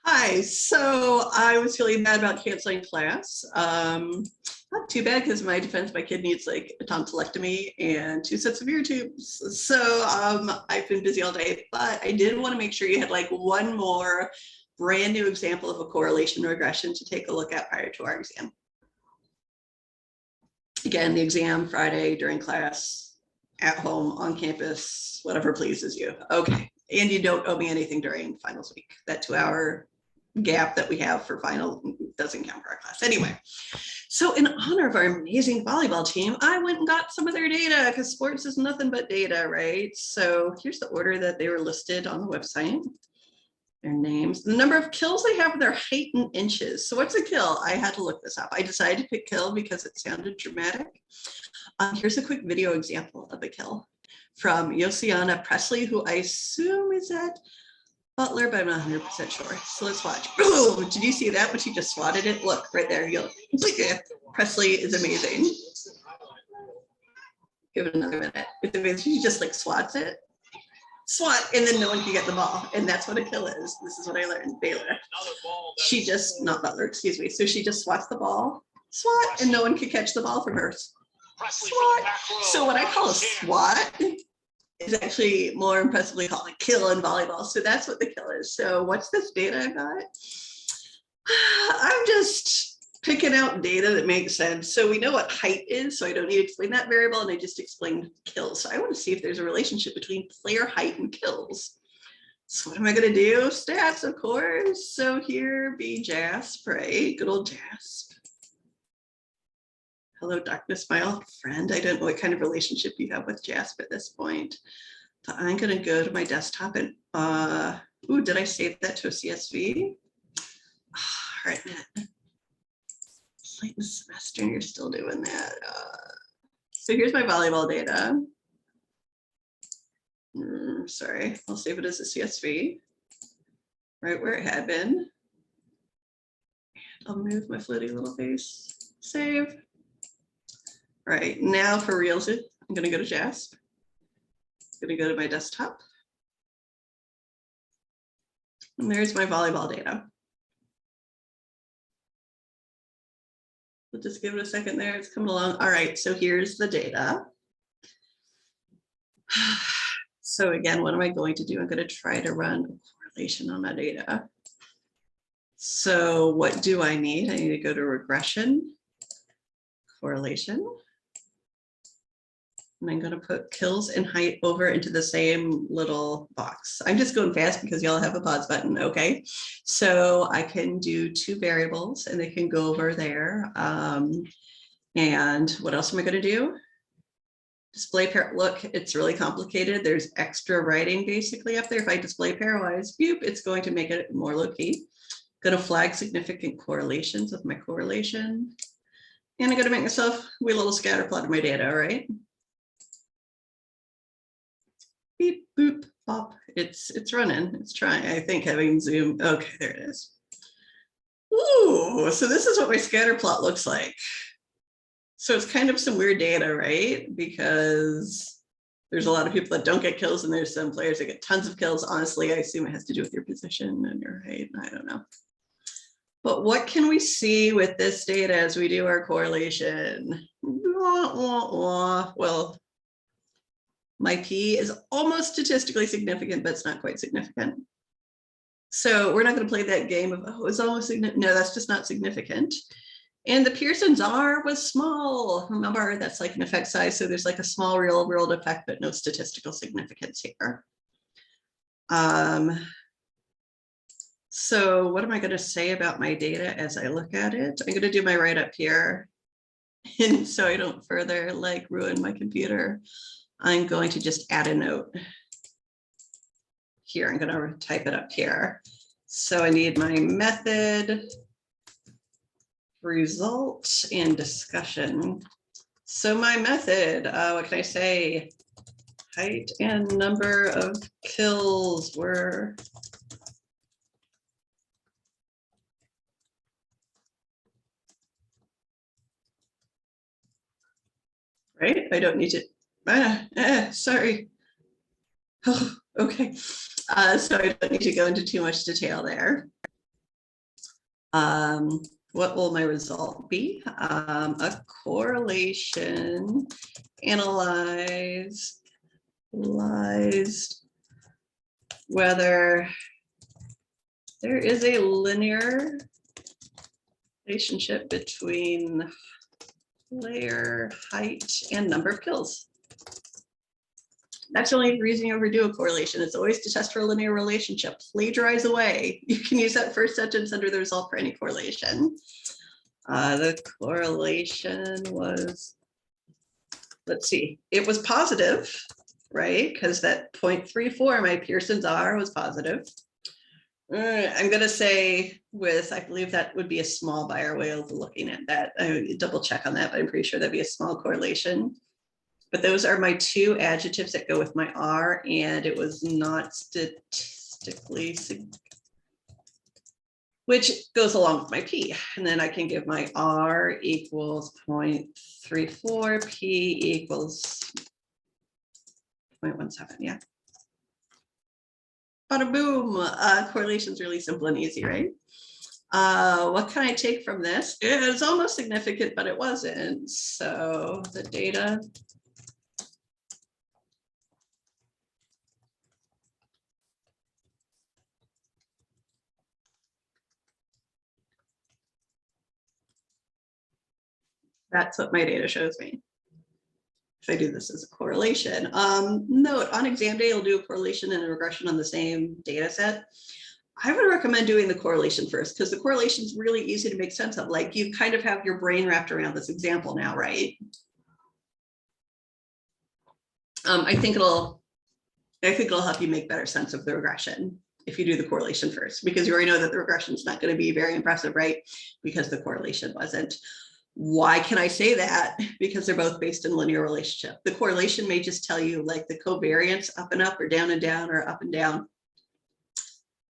Hi, so I was feeling bad about canceling class. Not too bad because my defense, my kid needs like a tonsillectomy and 2 sets of ear tubes. So I've been busy all day, but I did want to make sure you had like one more brand new example of a correlation regression to take a look at prior to our exam. Again, the exam Friday during class, at home, on campus, whatever pleases you. Okay, and you don't owe me anything during finals week. That 2-hour gap that we have for final doesn't count for our class. Anyway, so in honor of our amazing volleyball team, I went and got some of their data because sports is nothing but data, right? So here's the order that they were listed on the website. Their names, the number of kills they have, their height in inches. So what's a kill? I had to look this up. I decided to pick kill because it sounded dramatic. Here's a quick video example of a kill from Josiana Presley, who I assume is at Butler, but I'm not 100% sure. So let's watch. Oh, did you see that when she just swatted it? Look, right there. Presley is amazing. Give it another minute. It's amazing. She just like swats it. Swat, and then no one can get the ball. And that's what a kill is. This is what I learned, Baylor. She just, not Butler, excuse me. So she just swats the ball, swat, and no one can catch the ball from her. SWAT. So what I call a SWAT is actually more impressively called a kill in volleyball. So that's what the kill is. So what's this data I got? I'm just picking out data that makes sense. So we know what height is, so I don't need to explain that variable, and I just explained kills. So I want to see if there's a relationship between player height and kills. So what am I going to do? Stats, of course. So here be JASP, right? Good old JASP. Hello, darkness, my old friend. I don't know what kind of relationship you have with JASP at this point. But I'm going to go to my desktop and, ooh, did I save that to a CSV? All right, man. Late in the semester and you're still doing that. So here's my volleyball data. Sorry, I'll save it as a CSV, right where it had been. And I'll move my floaty little face, save. All right, now for reals, I'm gonna go to JASP. I'm gonna go to my desktop. And there's my volleyball data. We'll just give it a second there, it's coming along. All right, so here's the data. So again, what am I going to do? I'm gonna try to run a correlation on my data. So what do I need? I need to go to regression, correlation. And I'm going to put kills and height over into the same little box. I'm just going fast because y'all have a pause button, okay? So I can do 2 variables and they can go over there. And what else am I going to do? Display pair, look, it's really complicated. There's extra writing basically up there. If I display pairwise, boop, it's going to make it more low-key. Going to flag significant correlations with my correlation. And I'm going to make myself a wee little scatter plot of my data, all right? Beep, boop, pop. It's running. It's trying. I think having Zoom. Okay, there it is. Ooh, so this is what my scatter plot looks like. So it's kind of some weird data, right? Because there's a lot of people that don't get kills and there's some players that get tons of kills. Honestly, I assume it has to do with your position and your height. I don't know. But what can we see with this data as we do our correlation? Well, my P is almost statistically significant, but it's not quite significant. So we're not going to play that game of, oh, it's almost significant. No, that's just not significant. And the Pearson's R was small. Remember, that's like an effect size. So there's like a small real world effect, but no statistical significance here. So what am I going to say about my data as I look at it? I'm going to do my write up here. And so I don't further like ruin my computer, I'm going to just add a note here. I'm going to type it up here. So I need my method, result, and discussion. So my method, what can I say? Height and number of kills were right. I don't need to. Sorry. Oh, okay. So I don't need to go into too much detail there. What will my result be? A correlation analyzed whether there is a linear relationship between player height and number of kills. That's the only reason you ever do a correlation. It's always to test for a linear relationship. Plagiarize away. You can use that first sentence under the result for any correlation. The correlation was, let's see, it was positive, right? Because that 0.34, my Pearson's R was positive. I'm going to say with, I believe that would be a small by our way of looking at that. I would double check on that, but I'm pretty sure that'd be a small correlation. But those are my two adjectives that go with my R, and it was not statistically significant, which goes along with my P. And then I can give my R equals 0.34, P equals 0.17, yeah. Bada boom, correlation's really simple and easy, right? What can I take from this? It's almost significant, but it wasn't. So the data. That's what my data shows me. If I do this as a correlation. Note, on exam day, you'll do a correlation and a regression on the same data set. I would recommend doing the correlation first because the correlation is really easy to make sense of. Like you kind of have your brain wrapped around this example now, right? I think it'll help you make better sense of the regression if you do the correlation first, because you already know that the regression is not going to be very impressive, right? Because the correlation wasn't. Why can I say that? Because they're both based in linear relationship. The correlation may just tell you like the covariance up and up or down and down or up and down.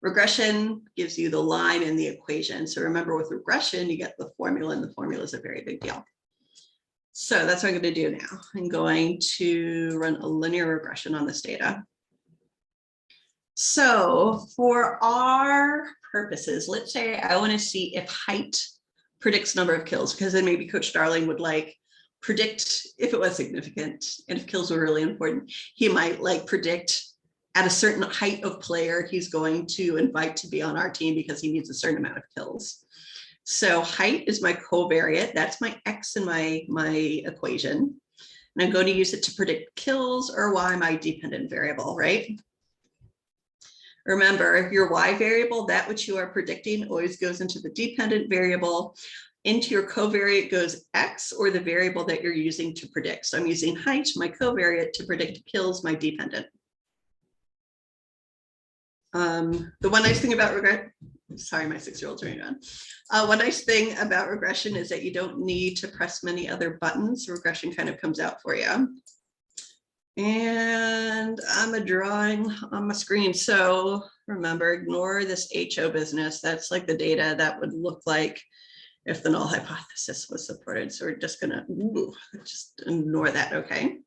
Regression gives you the line and the equation. So remember with regression, you get the formula, and the formula is a very big deal. So that's what I'm going to do now. I'm going to run a linear regression on this data. So for our purposes, let's say I want to see if height predicts number of kills, because then maybe Coach Darling would like predict if it was significant and if kills were really important. He might like predict at a certain height of player he's going to invite to be on our team because he needs a certain amount of kills. So height is my covariate. That's my X in my equation. And I'm going to use it to predict kills, or Y, my dependent variable, right? Remember, your Y variable, that which you are predicting, always goes into the dependent variable. Into your covariate goes X, or the variable that you're using to predict. So I'm using height, my covariate, to predict kills, my dependent. The one nice thing about regression, sorry, my 6-year-old's running on. One nice thing about regression is that you don't need to press many other buttons. Regression kind of comes out for you. And I'm a drawing on my screen. So remember, ignore this HO business. That's like the data that would look like if the null hypothesis was supported. So we're just gonna just ignore that, okay?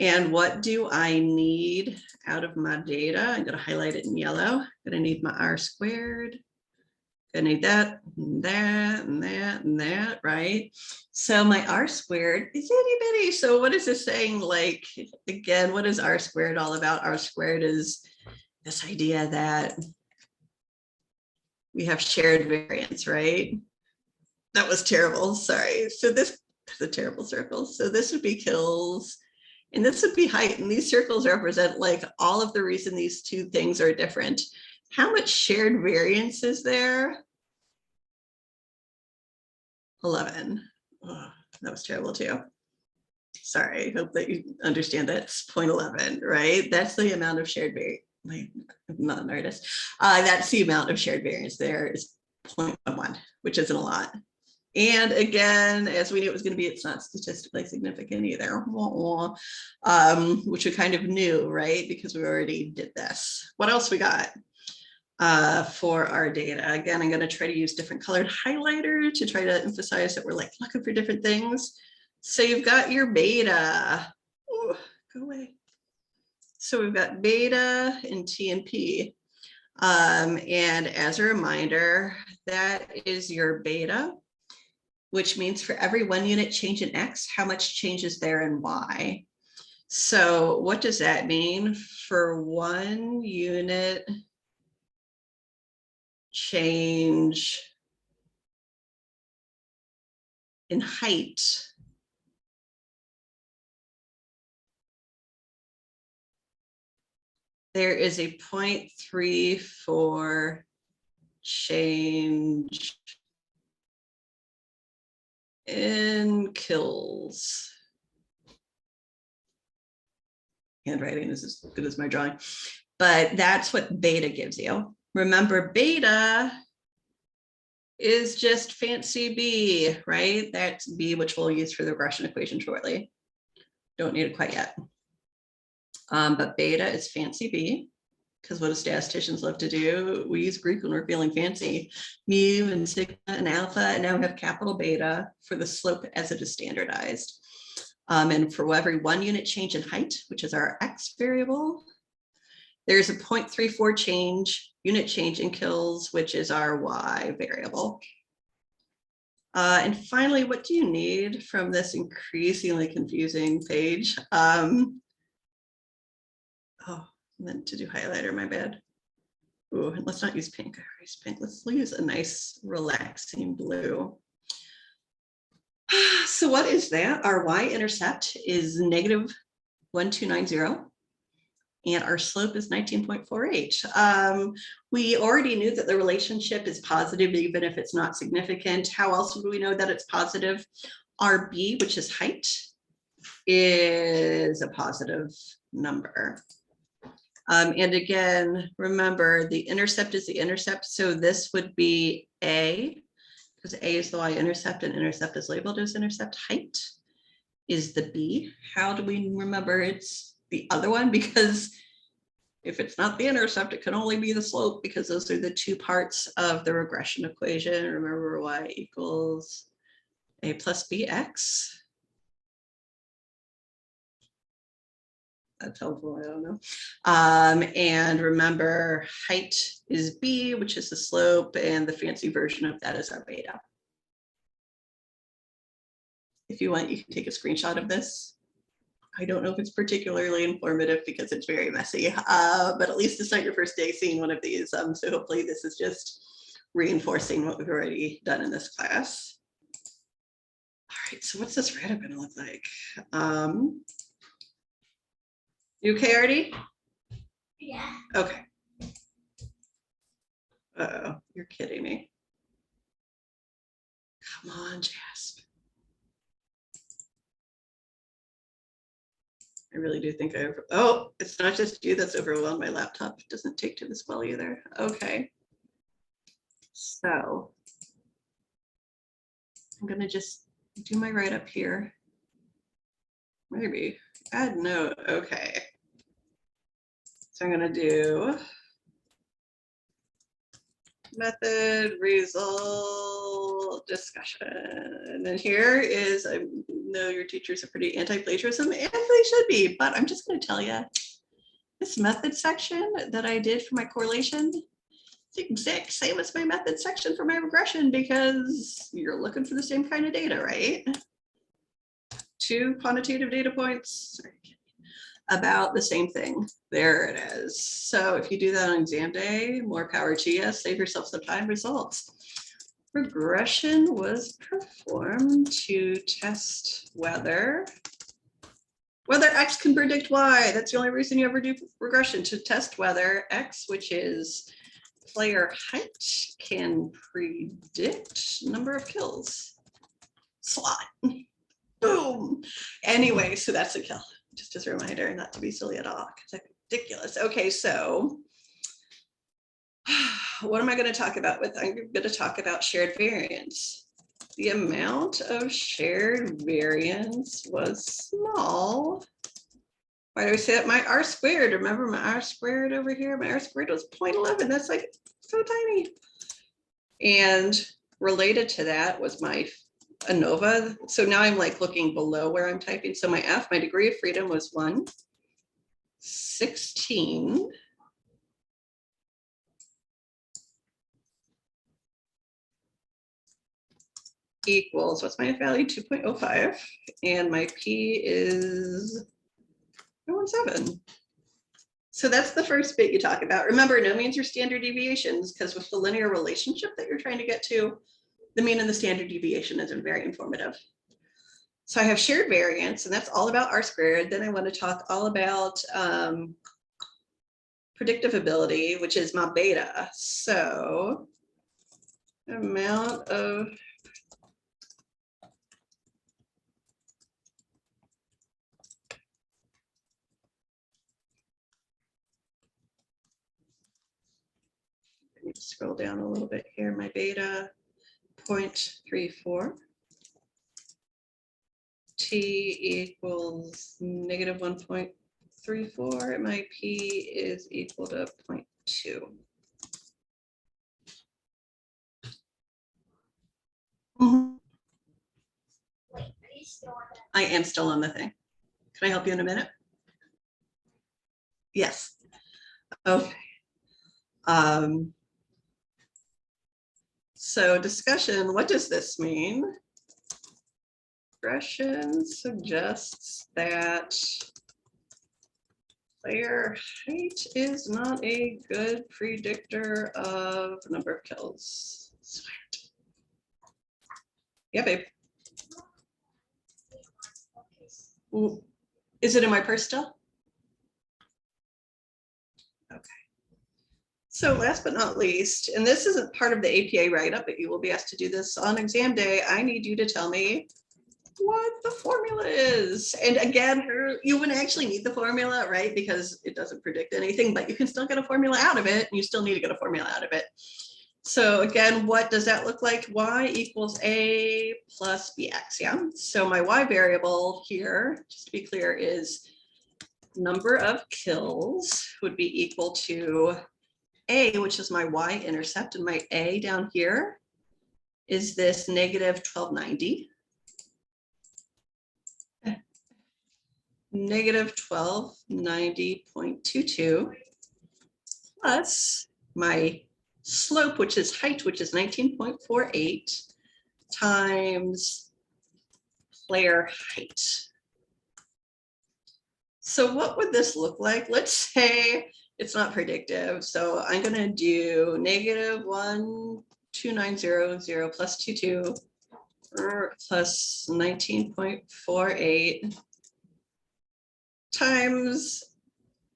And what do I need out of my data? I'm gonna highlight it in yellow. I'm gonna need my R squared. I need that, and that, and that, and that, right? So my R squared is itty bitty. So what is this saying? Like, again, what is R squared all about? R squared is this idea that we have shared variance, right? That was terrible, sorry. So this is a terrible circle. So this would be kills, and this would be height. And these circles represent like all of the reason these two things are different. How much shared variance is there? 11. Oh, that was terrible too. Sorry, I hope that you understand that's 0.11, right? That's the amount of shared variance. I'm not an artist. That's the amount of shared variance there is 0.11, which isn't a lot. And again, as we knew it was going to be, it's not statistically significant either, which we kind of knew, right? Because we already did this. What else we got? For our data. Again, I'm going to try to use different colored highlighter to try to emphasize that we're like looking for different things. So you've got your beta. Ooh, go away. So we've got beta and T and P. And as a reminder, that is your beta, which means for every 1 unit change in X, how much changes there in Y. So what does that mean? For 1 unit change in height, there is a 0.34 change in kills. Handwriting is as good as my drawing, but that's what beta gives you. Remember, beta is just fancy B, right? That's B, which we'll use for the regression equation shortly. Don't need it quite yet. But beta is fancy B, because what do statisticians love to do? We use Greek when we're feeling fancy. Mu and sigma and alpha, and now we have capital beta for the slope as it is standardized. And for every 1 unit change in height, which is our X variable, there's a 0.34 unit change in kills, which is our Y variable. And finally, what do you need from this increasingly confusing page? Oh, I meant to do highlighter, my bad. Ooh, let's not use pink. I already used pink. Let's use a nice relaxing blue. So what is that? Our y-intercept is -1290, and our slope is 19.48. We already knew that the relationship is positive, even if it's not significant. How else would we know that it's positive? Our b, which is height, is a positive number. And again, remember, the intercept is the intercept. So this would be A, because A is the y-intercept and intercept is labeled as intercept. Height is the B. How do we remember it's the other one? Because if it's not the intercept, it can only be the slope, because those are the two parts of the regression equation. Remember, y equals A plus bx. That's helpful, I don't know. And remember, height is B, which is the slope, and the fancy version of that is our beta. If you want, you can take a screenshot of this. I don't know if it's particularly informative because it's very messy, but at least it's not your first day seeing one of these. So hopefully this is just reinforcing what we've already done in this class. All right, so what's this write-up gonna look like? You okay, Artie? Yeah. Okay. Uh-oh, you're kidding me. Come on, Jasp. I really do think oh, it's not just you that's overwhelmed. My laptop doesn't take to this well either. Okay. So I'm gonna just do my write-up here. Maybe add note, okay. So I'm gonna do method, result, discussion. And then here is, I know your teachers are pretty anti-plagiarism, and they should be, but I'm just gonna tell you, this method section that I did for my correlation, it's the exact same as my method section for my regression, because you're looking for the same kind of data, right? 2 quantitative data points about the same thing. There it is. So if you do that on exam day, more power to you, save yourself some time. Results. Regression was performed to test whether X can predict Y. That's the only reason you ever do regression, to test whether X, which is player height, can predict number of kills. Slot. Boom. Anyway, so that's a kill. Just as a reminder, not to be silly at all, because that's ridiculous. Okay, so what am I going to talk about with? I'm going to talk about shared variance. The amount of shared variance was small. Why do we say that? My R squared, remember my R squared over here? My R squared was 0.11. That's like so tiny. And related to that was my ANOVA. So now I'm like looking below where I'm typing. So my F, my degree of freedom was 1/16. equals, what's my value? 2.05. And my P is 0.17. So that's the first bit you talk about. Remember, no means your standard deviations, because with the linear relationship that you're trying to get to, the mean and the standard deviation isn't very informative. So I have shared variance, and that's all about R squared. Then I want to talk all about predictive ability, which is my beta. So amount of scroll down a little bit here, my beta 0.34. T equals negative 1.34, and my P is equal to 0.2. Wait, are you still on that? I am still on the thing. Can I help you in a minute? Yes. Okay. So discussion, what does this mean? Regression suggests that player height is not a good predictor of number of kills. Yeah, babe. Ooh. Is it in my purse still? Okay. So last but not least, and this isn't part of the APA write-up, but you will be asked to do this on exam day, I need you to tell me what the formula is. And again, you wouldn't actually need the formula, right? Because it doesn't predict anything, but you can still get a formula out of it, and you still need to get a formula out of it. So again, what does that look like? Y equals A plus BX, yeah? So my Y variable here, just to be clear, is number of kills would be equal to A, which is my Y-intercept, and my A down here is this negative 1290. Negative 1290.22 plus my slope, which is height, which is 19.48 times player height. So what would this look like? Let's say it's not predictive. So I'm going to do negative 12900 plus 22 plus 19.48 times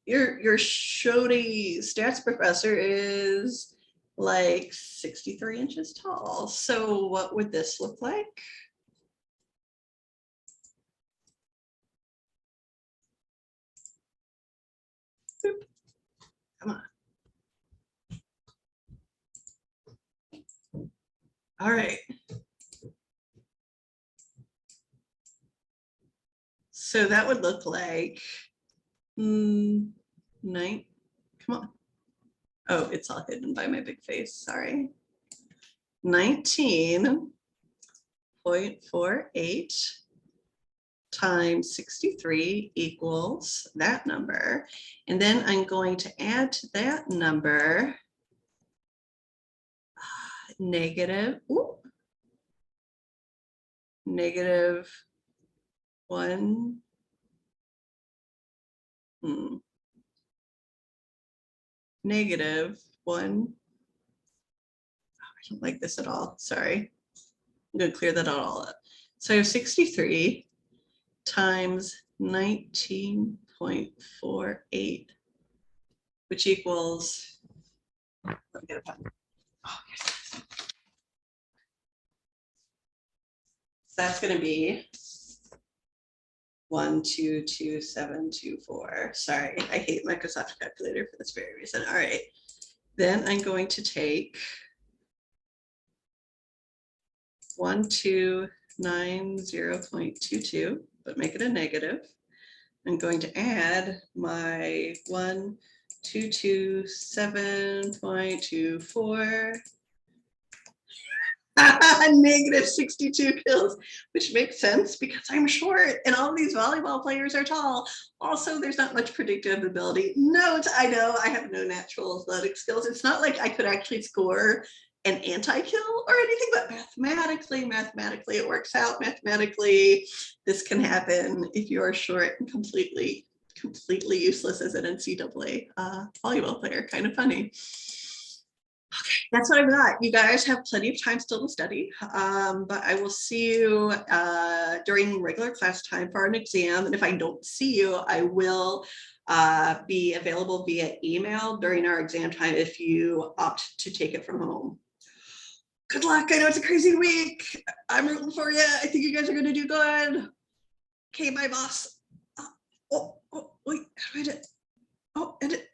your shoddy stats professor is like 63 inches tall. So what would this look like? Boop. Come on. All right. So that would look like 9. Come on. Oh, it's all hidden by my big face. Sorry. 19.48 times 63 equals that number. And then I'm going to add to that number negative 1. Negative 1. I don't like this at all. Sorry. I'm going to clear that all up. So I have 63 times 19.48, which equals, let me get a pen. Oh, yes. So that's going to be 122.724. Sorry, I hate Microsoft Calculator for this very reason. All right, then I'm going to take 1290.22, but make it a negative. I'm going to add my 1227.24. Negative 62 kills, which makes sense because I'm short and all these volleyball players are tall. Also, there's not much predictive ability. Note, I know I have no natural athletic skills. It's not like I could actually score an anti-kill or anything, but mathematically it works out. Mathematically, this can happen if you are short and completely useless as an NCAA volleyball player. Kind of funny. Okay, that's what I've got. You guys have plenty of time still to study, but I will see you during regular class time for an exam. And if I don't see you, I will be available via email during our exam time if you opt to take it from home. Good luck. I know it's a crazy week. I'm rooting for you. I think you guys are going to do good. Okay, bye, boss. Oh, wait, how do I do it? Oh, edit.